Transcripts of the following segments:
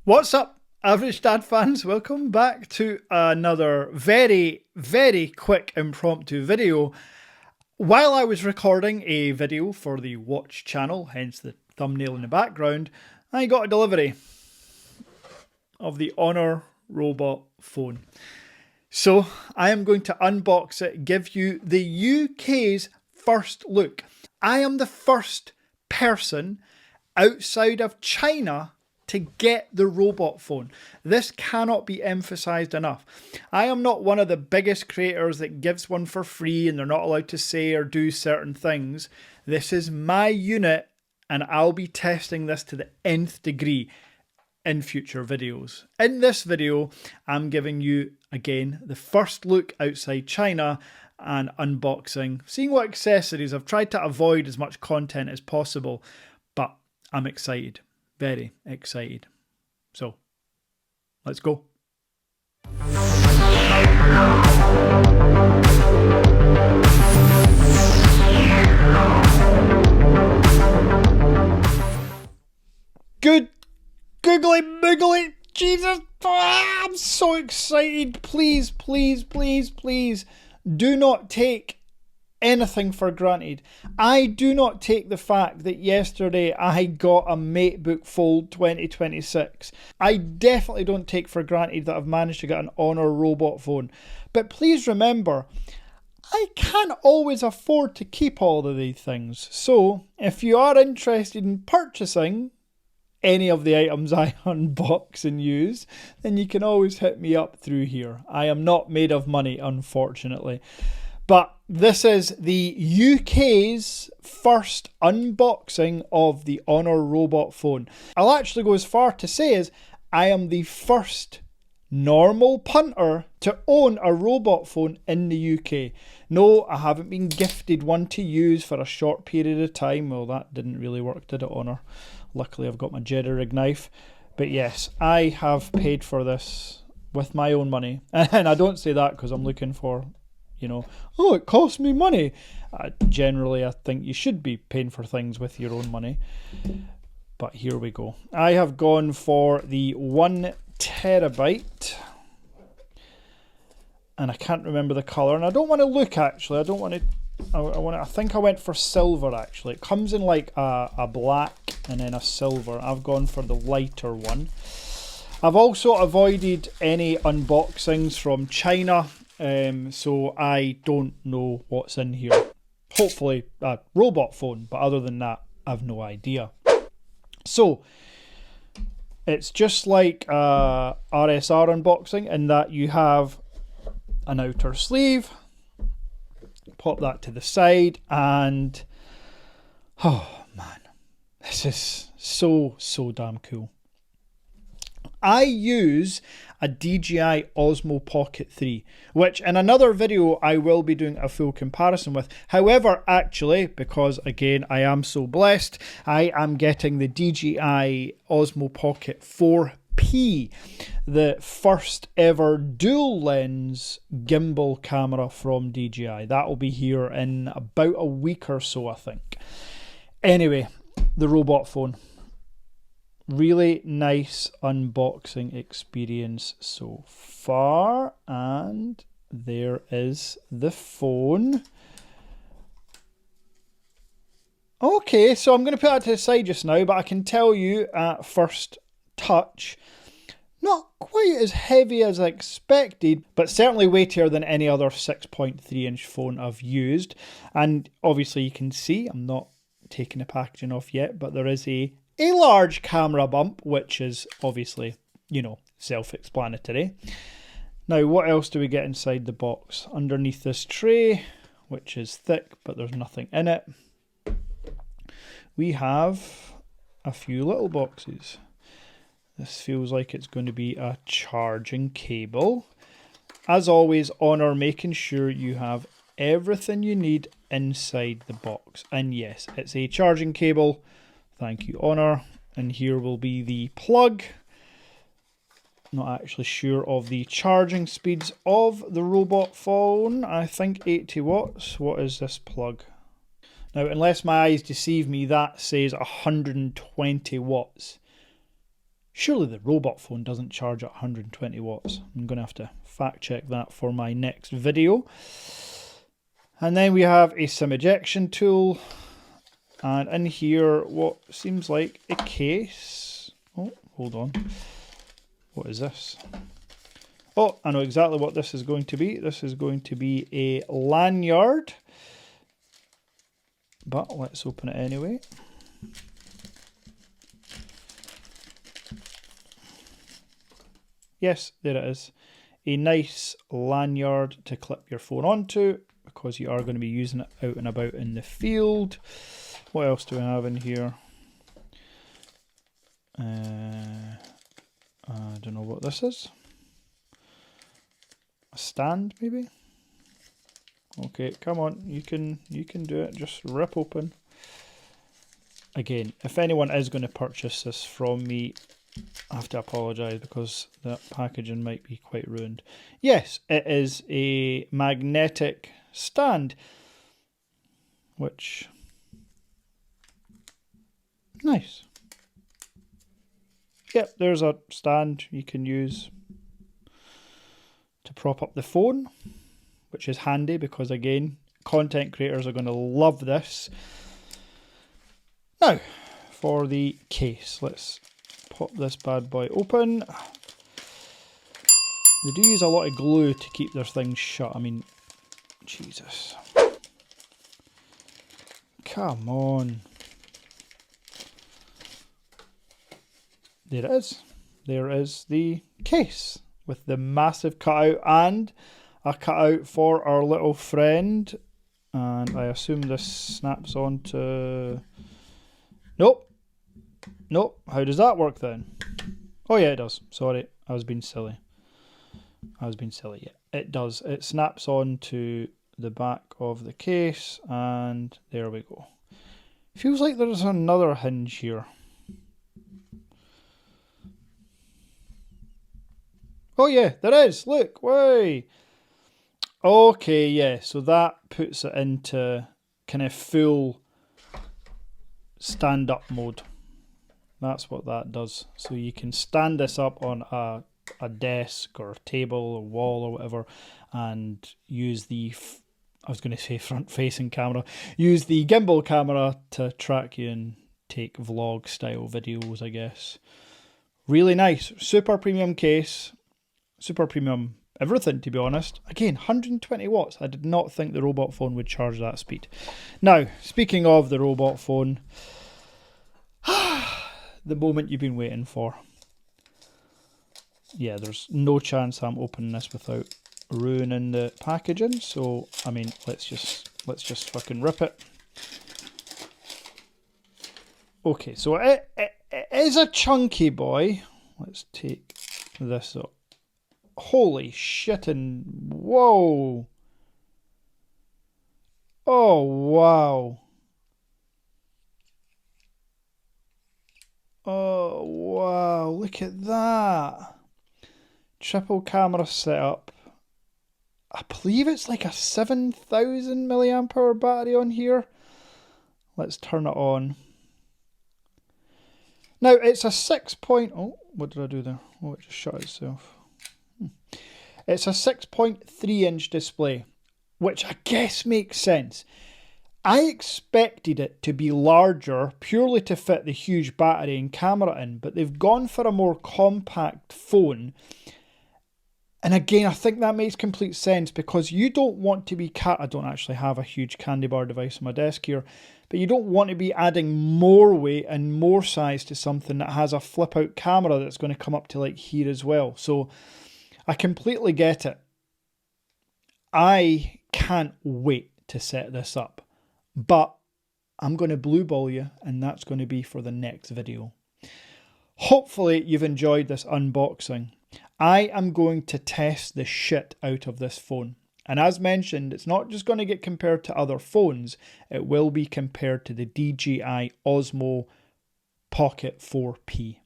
What's up, Average Dad fans? Welcome back to another very, very quick impromptu video. While I was recording a video for the Watch channel, hence the thumbnail in the background, I got a delivery of the Honor robot phone. So I am going to unbox it, give you the UK's first look. I am the first person outside of China to get the robot phone. This cannot be emphasized enough. I am not one of the biggest creators that gives one for free and they're not allowed to say or do certain things. This is my unit and I'll be testing this to the nth degree in future videos. In this video, I'm giving you, again, the first look outside China and unboxing, seeing what accessories. I've tried to avoid as much content as possible, but I'm excited. Very excited. So, let's go. Good googly moogly. Jesus, I'm so excited. Please, please, please, please do not take anything for granted. I do not take the fact that yesterday I got a MateBook Fold 2026. I definitely don't take for granted that I've managed to get an Honor robot phone. But please remember, I can't always afford to keep all of these things. So if you are interested in purchasing any of the items I unbox and use, then you can always hit me up through here. I am not made of money, unfortunately. But this is the UK's first unboxing of the Honor robot phone. I'll actually go as far to say as I am the first normal punter to own a robot phone in the UK. No, I haven't been gifted one to use for a short period of time. Well, that didn't really work, did it, Honor? Luckily, I've got my Jedi rig knife. But yes, I have paid for this with my own money. And I don't say that because I'm looking for, oh, it costs me money. Generally, I think you should be paying for things with your own money. But here we go. I have gone for the 1 terabyte. And I can't remember the colour. And I don't want to look, actually. I think I went for silver, actually. It comes in like a black and then a silver. I've gone for the lighter one. I've also avoided any unboxings from China. So I don't know what's in here. Hopefully a robot phone, but other than that, I've no idea. So it's just like RSR unboxing in that you have an outer sleeve. Pop that to the side and oh man, this is so damn cool. I use a DJI Osmo Pocket 3, which in another video I will be doing a full comparison with. However, actually, because again I am so blessed, I am getting the DJI Osmo Pocket 4P, the first ever dual lens gimbal camera from DJI. That will be here in about a week or so, I think. Anyway, the robot phone. Really nice unboxing experience so far, and there is the phone. Okay, so I'm going to put that to the side just now, but I can tell you at first touch, not quite as heavy as I expected, but certainly weightier than any other 6.3 inch phone I've used. And obviously you can see, I'm not taking the packaging off yet, but there is a large camera bump, which is obviously, self-explanatory. Now, what else do we get inside the box? Underneath this tray, which is thick, but there's nothing in it, we have a few little boxes. This feels like it's going to be a charging cable. As always, Honor making sure you have everything you need inside the box. And yes, it's a charging cable. Thank you, Honor. And here will be the plug. Not actually sure of the charging speeds of the robot phone. I think 80 watts. What is this plug? Now, unless my eyes deceive me, that says 120 watts. Surely the robot phone doesn't charge at 120 watts. I'm going to have to fact check that for my next video. And then we have a SIM ejection tool. And in here, what seems like a case. Oh, hold on. What is this? Oh, I know exactly what this is going to be. This is going to be a lanyard. But let's open it anyway. Yes, there it is. A nice lanyard to clip your phone onto, because you are going to be using it out and about in the field. What else do we have in here? I don't know what this is. A stand, maybe? Okay, come on, you can do it. Just rip open. Again, if anyone is going to purchase this from me, I have to apologise because that packaging might be quite ruined. Yes, it is a magnetic stand, which, nice. Yep, there's a stand you can use to prop up the phone, which is handy because, again, content creators are going to love this. Now, for the case, let's pop this bad boy open. They do use a lot of glue to keep their things shut. I mean, Jesus. Come on. There it is. There is the case with the massive cutout and a cutout for our little friend. And I assume this snaps onto... Nope. Nope. How does that work then? Oh yeah, it does. Sorry, I was being silly. Yeah, it does. It snaps on to the back of the case, and there we go. Feels like there's another hinge here. Oh yeah, there is. Look, way. Okay, yeah. So that puts it into kind of full stand-up mode. That's what that does. So you can stand this up on a desk or table or wall or whatever, and use the, I was going to say front-facing camera, use the gimbal camera to track you and take vlog-style videos, I guess. Really nice. Super premium case. Super premium everything, to be honest. Again, 120 watts. I did not think the robot phone would charge that speed. Now, speaking of the robot phone, the moment you've been waiting for. Yeah, there's no chance I'm opening this without ruining the packaging. So, I mean, let's just fucking rip it. Okay, so it is a chunky boy. Let's take this up. Holy shit, and whoa. Oh, wow. Oh, wow, look at that. Triple camera setup. I believe it's like a 7,000 milliamp hour battery on here. Let's turn it on. Now, it's a 6 point... Oh, what did I do there? Oh, it just shut itself. It's a 6.3 inch display, which I guess makes sense. I expected it to be larger purely to fit the huge battery and camera in, but they've gone for a more compact phone. And again, I think that makes complete sense because you don't want to be... I don't actually have a huge candy bar device on my desk here, but you don't want to be adding more weight and more size to something that has a flip out camera that's going to come up to like here as well. So I completely get it. I can't wait to set this up. But I'm going to blue ball you, and that's going to be for the next video. Hopefully you've enjoyed this unboxing. I am going to test the shit out of this phone. And as mentioned, it's not just going to get compared to other phones. It will be compared to the DJI Osmo Pocket 4P.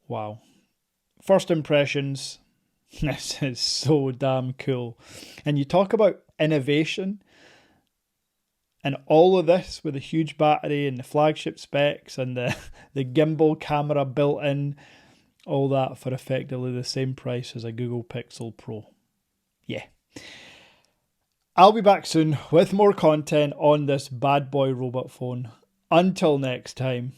Wow. First impressions. This is so damn cool. And you talk about innovation. And all of this with a huge battery and the flagship specs and the gimbal camera built in, all that for effectively the same price as a Google Pixel Pro. Yeah. I'll be back soon with more content on this bad boy robot phone. Until next time.